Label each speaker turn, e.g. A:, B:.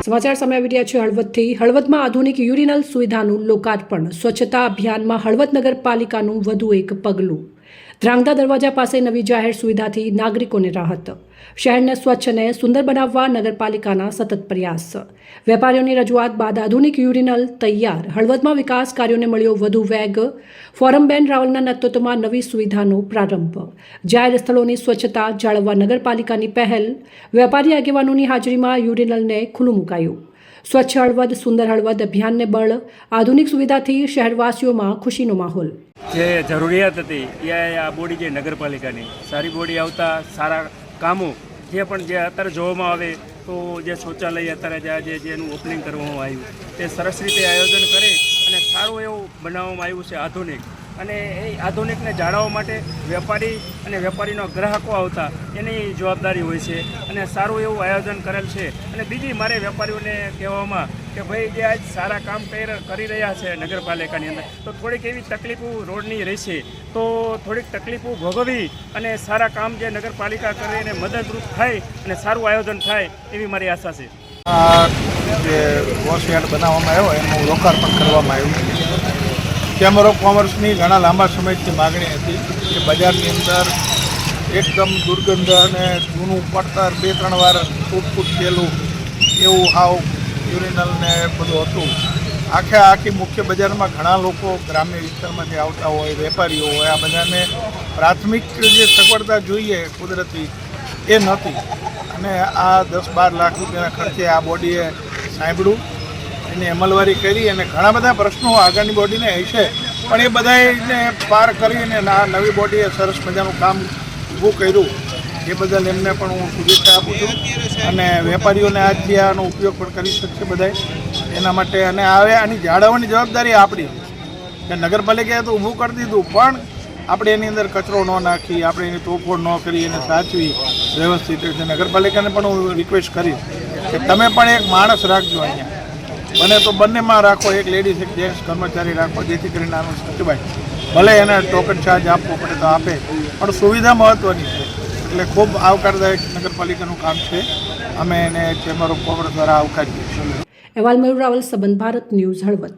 A: સમાચાર સામે આવી રહ્યા છે હળવદથી। હળવદમાં આધુનિક યુરિનલ સુવિધાનું લોકાર્પણ। સ્વચ્છતા અભિયાનમાં હળવદ નગરપાલિકાનું વધુ એક પગલું। ધ્રાંગધ્રા દરવાજા પાસે નવી જાહેર સુવિધાથી નાગરિકોને રાહત। શહેરને સ્વચ્છ અને સુંદર બનાવવા નગરપાલિકાના સતત પ્રયાસ। વેપારીઓની રજૂઆત બાદ આધુનિક યુરિનલ તૈયાર। હળવદમાં વિકાસ કાર્યોને મળ્યો વધુ વેગ। ફોરમબેન રાવલના નેતૃત્વમાં નવી સુવિધાનો પ્રારંભ। જાહેર સ્થળોની સ્વચ્છતા જાળવવા નગરપાલિકાની પહેલ। વેપારી આગેવાનોની હાજરીમાં યુરિનલને ખુલ્લું મુકાયું। સ્વચ્છ હળવદ સુંદર હળવદ અભિયાનને બળ। આધુનિક સુવિધાથી શહેરવાસીઓમાં ખુશીનો માહોલ।
B: જે જરૂરિયાત હતી એ આ બોડી જે નગરપાલિકાની સારી બોડી આવતા સારા કામો જે અત્યારે જોવામાં આવે તો જે શૌચાલય અત્યારે જેનું ઓપનિંગ કરવામાં આવ્યું તે સરસ રીતે આયોજન કરે અને સારું એવું બનાવવામાં આવ્યું છે આધુનિક। અને એ આધુનિકને જાળવવા માટે વેપારી અને વેપારીનો ગ્રાહકો આવતા એની જવાબદારી હોય છે અને સારું એવું આયોજન કરેલ છે। અને બીજી મારે વેપારીઓને કહેવામાં કે ભાઈ જે આજ સારા કામ કરી રહ્યા છે નગરપાલિકાની અંદર તો થોડીક એવી તકલીફો રોડની રહેશે તો થોડીક તકલીફો ભોગવવી અને સારા કામ જે નગરપાલિકા કરે એને મદદરૂપ થાય અને સારું આયોજન થાય એવી મારી આશા છે।
C: જે વોશયાર્ડ બનાવવામાં આવ્યો એનું લોકાર્પણ કરવામાં આવ્યું। ચેમ્બર ઓફ કોમર્સની ઘણા લાંબા સમયથી માગણી હતી કે બજારની અંદર એકદમ દુર્ગંધ અને જૂનું પડતર 2-3 વાર તૂટ થયેલું એવું હાવ યુરિનલ ને બધું હતું। આખી મુખ્ય બજારમાં ઘણા લોકો ગ્રામ્ય વિસ્તારમાંથી આવતા હોય, વેપારીઓ હોય, આ બધાને પ્રાથમિક જે સગવડતા જોઈએ કુદરતી એ નહોતી અને આ 10-12 લાખ રૂપિયાના ખર્ચે આ બોડીએ સાંભળ્યું, એની અમલવારી કરી અને ઘણા બધા પ્રશ્નો આગળની બોડીને હશે પણ એ બધાને પાર કરીને આ નવી બોડીએ સરસ મજાનું કામ ઊભું કર્યું। એ બદલ એમને પણ હું શુભેચ્છા આપું છું અને વેપારીઓને આજથી આનો ઉપયોગ પણ કરી શકશે બધા એના માટે। અને હવે આની જાળવવાની જવાબદારી આપણી કે નગરપાલિકાએ તો ઊભું કરી દીધું પણ આપણે એની અંદર કચરો ન નાખી, આપણે એની તોડફોડ ન કરી, એને સાચવી વ્યવસ્થિત રીતે। નગરપાલિકાને પણ હું રિક્વેસ્ટ કરીશ કે તમે પણ એક માણસ રાખજો અહીંયા, બને તો બંનેમાં રાખો, એક લેડીઝ એક જેન્ટ્સ કર્મચારી રાખો જેથી કરીને આનું સચવાય। ભલે એને ટોકન ચાર્જ આપવો પડે તો આપે પણ સુવિધા મહત્ત્વની છે એટલે ખૂબ આવકારદાયક નગરપાલિકાનું કામ છે। અમે એને ચેમ્બર ઓફ કોમર્સ દ્વારા આવકારીએ છીએ।
A: અહેવાલ મયુર રાવલ, સંબંધ ભારત ન્યૂઝ, હળવદ।